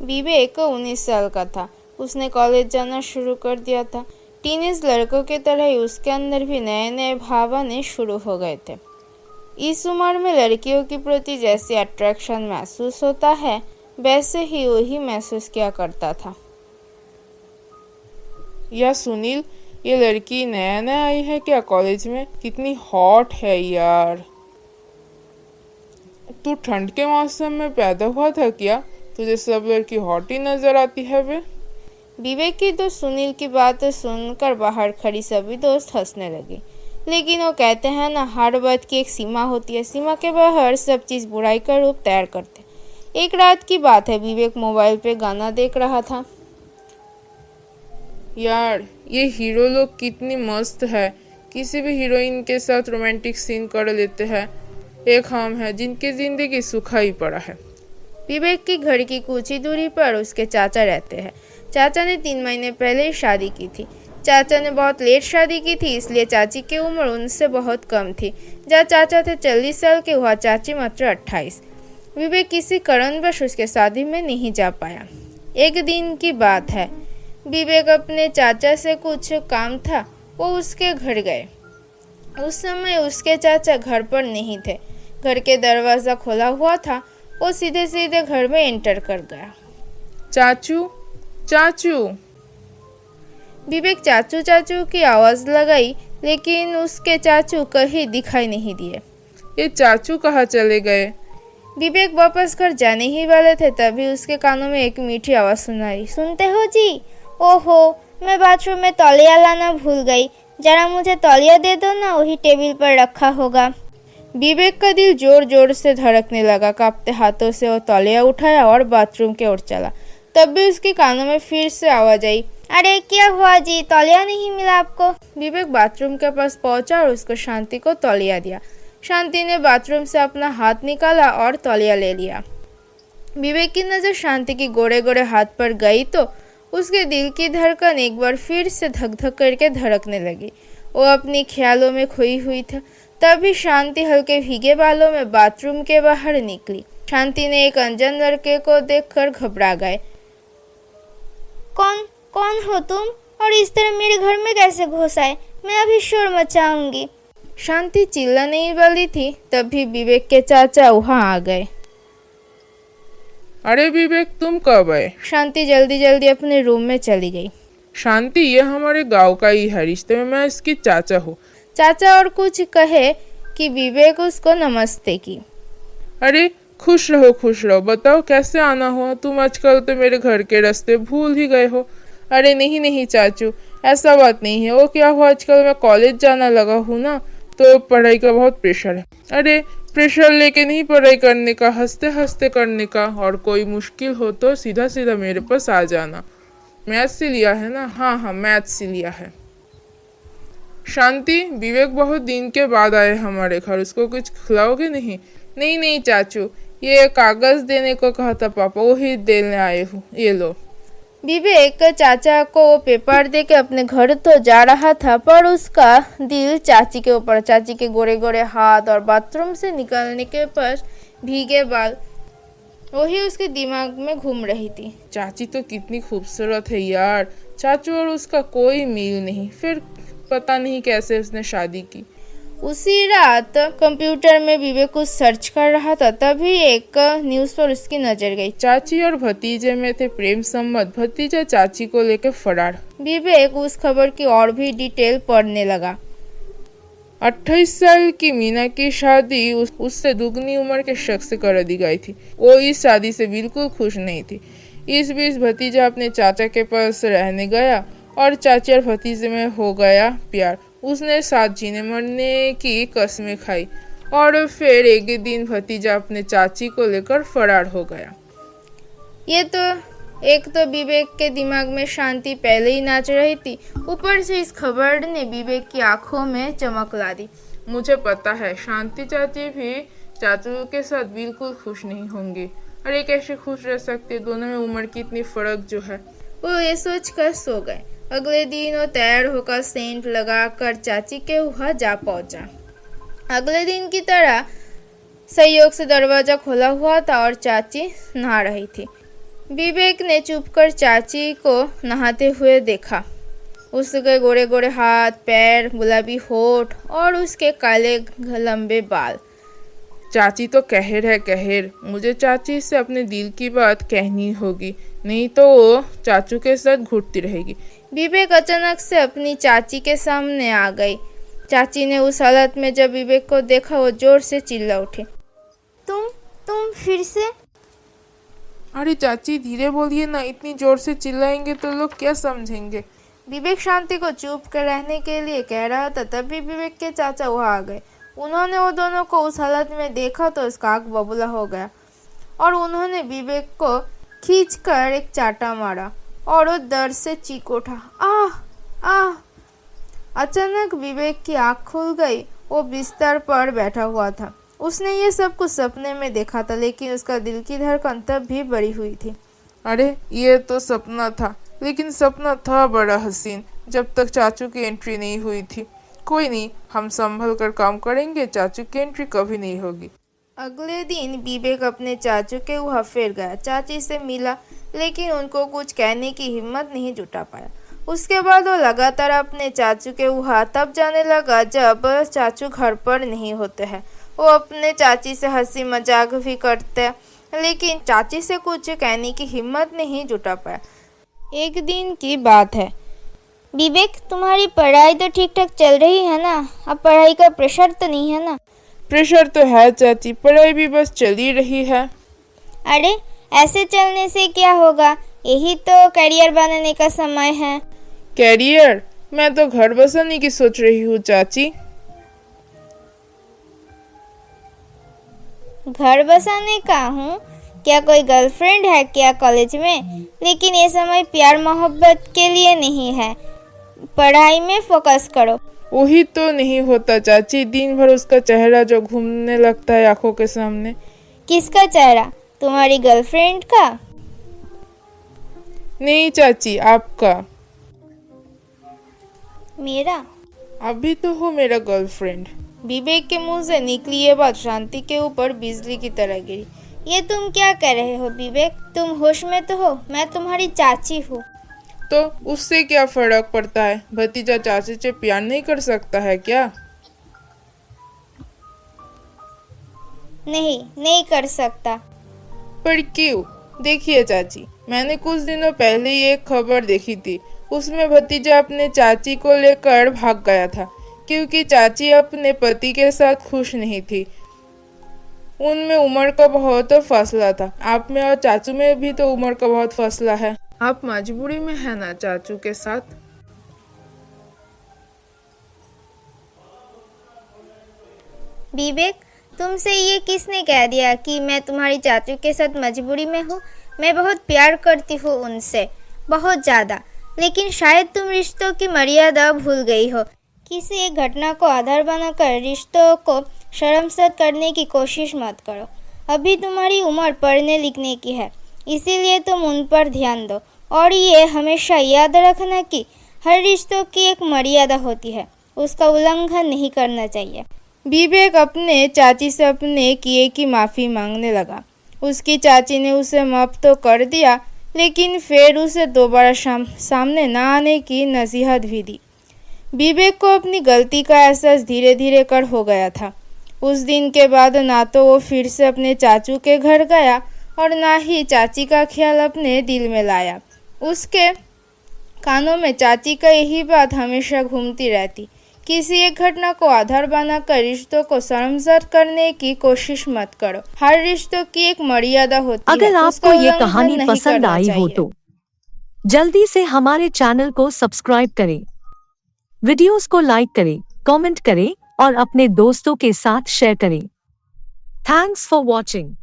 विवेक 19 साल का था। उसने कॉलेज जाना शुरू कर दिया था। टीनेज लड़कों की तरह ही उसके अंदर भी नए नए भाव आने शुरू हो गए थे। इस उम्र में लड़कियों के प्रति जैसे अट्रैक्शन महसूस होता है, वैसे ही वही महसूस किया करता था। या सुनील, ये लड़की नया नया आई है क्या कॉलेज में? कितनी हॉट है यार। तू ठंड के मौसम में पैदा हुआ था क्या? तुझे सब लड़की हॉट ही नजर आती है बे। विवेक की तो सुनील की बातें सुनकर बाहर खड़ी सभी दोस्त हंसने लगे। लेकिन वो कहते हैं ना, हर बात की एक सीमा होती है। सीमा के बाहर सब चीज़ बुराई का रूप तैयार करते। एक रात की बात है, विवेक मोबाइल पे गाना देख रहा था। यार, ये हीरो लोग कितनी मस्त है। किसी भी हीरोइन के साथ रोमांटिक सीन कर लेते हैं। एक हम है जिनकी जिंदगी सुखा ही पड़ा है। विवेक की घर की कुछ ही दूरी पर उसके चाचा रहते हैं। चाचा ने 3 महीने पहले ही शादी की थी। चाचा ने बहुत लेट शादी की थी, इसलिए चाची की उम्र उनसे बहुत कम थी। जहाँ चाचा थे 40 साल के, वहाँ चाची मात्र 28। विवेक किसी कारणवश उसके शादी में नहीं जा पाया। एक दिन की बात है, विवेक अपने चाचा से कुछ काम था, वो उसके घर गए। उस समय उसके चाचा घर पर नहीं थे। घर के दरवाज़ा खुला हुआ था। वो सीधे सीधे घर में एंटर कर गया। चाचू, चाचू। विवेक चाचू चाचू की आवाज़ लगाई, लेकिन उसके चाचू कहीं दिखाई नहीं दिए। ये चाचू कहाँ चले गए? विवेक वापस घर जाने ही वाले थे, तभी उसके कानों में एक मीठी आवाज़ सुनाई। सुनते हो जी? ओहो, मैं बाथरूम में तौलिया लाना भूल गई। जरा मुझे तौलिया दे दो ना, वही टेबल पर रखा होगा। विवेक का दिल जोर जोर से धड़कने लगा। कांपते हाथों से वो तौलिया उठाया और बाथरूम की ओर चला। तब भी उसके कानों में फिर से आवाज आई, अरे क्या हुआ जी, तौलिया नहीं मिला आपको? विवेक बाथरूम के पास पहुंचा और उसको शांति को तौलिया दिया। शांति ने बाथरूम से अपना हाथ निकाला और तौलिया ले लिया। विवेक की नज़र शांति की गोरे गोरे हाथ पर गई तो उसके दिल की धड़कन एक बार फिर से धक धक करके धड़कने लगी। वो अपनी ख्यालों में खोई हुई था। तभी शांति हल्के भीगे बालों में बाथरूम के बाहर निकली। शांति ने एक अनजान लड़के को देखकर घबरा गए। कौन कौन हो तुम, और इस तरह मेरे घर में कैसे घुस आए? मैं अभी शोर मचाऊंगी। शांति चिल्लाने ही वाली थी, तभी विवेक के चाचा वहां आ गए। अरे विवेक, तुम कब आए? शांति जल्दी जल्दी अपने रूम में चली गई। शांति, ये हमारे गांव का ही है। रिश्ते में मैं इसकी चाचा हूँ। चाचा और कुछ कहे कि विवेक उसको नमस्ते की। अरे खुश रहो खुश रहो। बताओ कैसे आना हुआ? तुम आजकल तो मेरे घर के रास्ते भूल ही गए हो। अरे नहीं नहीं चाचू, ऐसा बात नहीं है। वो क्या हुआ, आजकल मैं कॉलेज जाना लगा हूँ ना, तो पढ़ाई का बहुत प्रेशर है। अरे प्रेशर लेके नहीं पढ़ाई करने का, हंसते हंसते करने का। और कोई मुश्किल हो तो सीधा सीधा मेरे पास आ जाना। मैथ्स से लिया है ना? हाँ हाँ, मैथ्स से लिया है। शांति, विवेक बहुत दिन के बाद आए हमारे घर, उसको कुछ खिलाओगे नहीं? नहीं नहीं चाचू, ये कागज देने को कहा था पापा, वही देने आए हूँ, ये लो। विवेक चाचा को पेपर देके अपने घर तो जा रहा था, पर उसका दिल चाची के ऊपर। चाची के गोरे गोरे हाथ और बाथरूम से निकलने के पास भीगे बाल, वही उसके दिमाग में घूम रही थी। चाची तो कितनी खूबसूरत है यार। चाचू और उसका कोई मेल नहीं। फिर पता नहीं कैसे उसने शादी की। उसी रात कंप्यूटर में विवेक कुछ सर्च कर रहा था, तभी एक न्यूज़ पर उसकी नजर गई। चाची और भतीजे में थे प्रेम संबंध। भतीजा चाची को लेकर फरार। विवेक उस खबर की और भी डिटेल पढ़ने लगा। 28 साल की मीना की शादी उससे दुगनी उम्र के शख्स से कर दी गई थी। वो इस शादी से बिल्कुल खुश नहीं थी। इस बीच भतीजा अपने चाचा के पास रहने गया और चाची और भतीजे में हो गया प्यार। उसने साथ जीने मरने की कस्में खाई और फिर एक दिन भतीजा अपने चाची को लेकर फरार हो गया। एक तो विवेक के दिमाग में शांति पहले ही नाच रही थी, ऊपर से इस खबर ने विवेक की आंखों में चमक ला दी। मुझे पता है शांति चाची भी चाचू के साथ बिल्कुल खुश नहीं होंगी। अरे कैसे खुश रह सकते, दोनों में उम्र की इतनी फर्क जो है। वो ये सोच कर सो गए। अगले दिन वो तैयार होकर सेंट लगाकर चाची के वहाँ जा पहुंचा। अगले दिन की तरह संयोग से दरवाजा खुला हुआ था और चाची नहा रही थी। विवेक ने चुपकर चाची को नहाते हुए देखा। उसके गोरे गोरे हाथ पैर, गुलाबी होठ और उसके काले लंबे बाल। चाची तो कहर है कहर। मुझे चाची से अपने दिल की बात कहनी होगी, नहीं तो वो चाचू के साथ घुटती रहेगी। विवेक अचानक से अपनी चाची के सामने आ गई। चाची ने उस हालत में जब विवेक को देखा, वो जोर से चिल्ला उठी। तुम फिर से? अरे चाची धीरे बोलिए ना, इतनी जोर से चिल्लाएंगे तो लोग क्या समझेंगे। विवेक शांति को चुप कर रहने के लिए कह रहा था, तभी विवेक के चाचा वहाँ आ गए। उन्होंने वो दोनों को उस हालत में देखा तो उसका आँख बबूला हो गया और उन्होंने विवेक को खींचकर एक चाटा मारा और वो दर्द से चीख उठा, आह आह। अचानक विवेक की आँख खुल गई। वो बिस्तर पर बैठा हुआ था। उसने ये सब कुछ सपने में देखा था, लेकिन उसका दिल की धड़कन तब भी बढ़ी हुई थी। अरे ये तो सपना था, लेकिन सपना था बड़ा हसीन, जब तक चाचू की एंट्री नहीं हुई थी। कोई नहीं, हम संभल कर काम करेंगे, चाचू की एंट्री कभी नहीं होगी। अगले दिन विवेक अपने चाचू के वहाँ फिर गया। चाची से मिला, लेकिन उनको कुछ कहने की हिम्मत नहीं जुटा पाया। उसके बाद वो लगातार अपने चाचू के वहाँ तब जाने लगा जब चाचू घर पर नहीं होते हैं। वो अपने चाची से हंसी मजाक भी करते, लेकिन चाची से कुछ कहने की हिम्मत नहीं जुटा पाया। एक दिन की बात है। विवेक, तुम्हारी पढ़ाई तो ठीक ठाक चल रही है ना? अब पढ़ाई का प्रेशर तो नहीं है ना? प्रेशर तो है चाची, पढ़ाई भी बस चल ही रही है। अरे ऐसे चलने से क्या होगा? यही तो करियर बनाने का समय है। कैरियर? मैं तो घर बसाने की सोच रही हूँ चाची। घर बसाने का हूँ? क्या कोई गर्लफ्रेंड है क्या कॉलेज में? लेकिन ये समय प्यार मोहब्बत के लिए नहीं है। पढ़ाई में फोकस करो। वही तो नहीं होता चाची, दिन भर उसका चेहरा जो घूमने लगता है आंखों के सामने। किसका चेहरा? तुम्हारी गर्लफ्रेंड का? नहीं चाची, आपका। मेरा? अभी तो हो मेरा गर्लफ्रेंड। विवेक के मुंह से निकली ये बात शांति के ऊपर बिजली की तरह गिरी। ये तुम क्या कर रहे हो विवेक? तुम होश में तो हो? मैं तुम्हारी चाची हूँ। तो उससे क्या फर्क पड़ता है? भतीजा चाची से प्यार नहीं कर सकता है क्या? नहीं कर सकता। पर क्यों? देखिए चाची, मैंने कुछ दिनों पहले ही एक खबर देखी थी। उसमें भतीजा अपने चाची को लेकर भाग गया था, क्योंकि चाची अपने पति के साथ खुश नहीं थी। उनमें उम्र का बहुत फासला था। आप में और चाचू में भी तो उम्र का बहुत फासला है। आप मजबूरी में है ना चाचू के साथ? विवेक, तुमसे ये किसने कह दिया कि मैं तुम्हारी चाचू के साथ मजबूरी में हूँ? मैं बहुत प्यार करती हूँ उनसे, बहुत ज़्यादा। लेकिन शायद तुम रिश्तों की मर्यादा भूल गई हो। किसी एक घटना को आधार बनाकर रिश्तों को शर्मसार करने की कोशिश मत करो। अभी तुम्हारी उम्र पढ़ने लिखने की है, इसीलिए तुम उन पर ध्यान दो। और ये हमेशा याद रखना कि हर रिश्तों की एक मर्यादा होती है, उसका उल्लंघन नहीं करना चाहिए। विवेक अपने चाची से अपने किए की माफ़ी मांगने लगा। उसकी चाची ने उसे माफ़ तो कर दिया, लेकिन फिर उसे दोबारा सामने ना आने की नसीहत भी दी। विवेक को अपनी गलती का एहसास धीरे धीरे कर हो गया था। उस दिन के बाद ना तो वो फिर से अपने चाचू के घर गया और ना ही चाची का ख्याल अपने दिल में लाया। उसके कानों में चाची का यही बात हमेशा घूमती रहती, किसी एक घटना को आधार बनाकर रिश्तों को शर्मसार करने की कोशिश मत करो। हर रिश्तों की एक मर्यादा होती है। अगर आपको ये कहानी पसंद आई हो तो जल्दी से हमारे चैनल को सब्सक्राइब करें, वीडियोस को लाइक करें, कमेंट करें और अपने दोस्तों के साथ शेयर करें। Thanks for watching.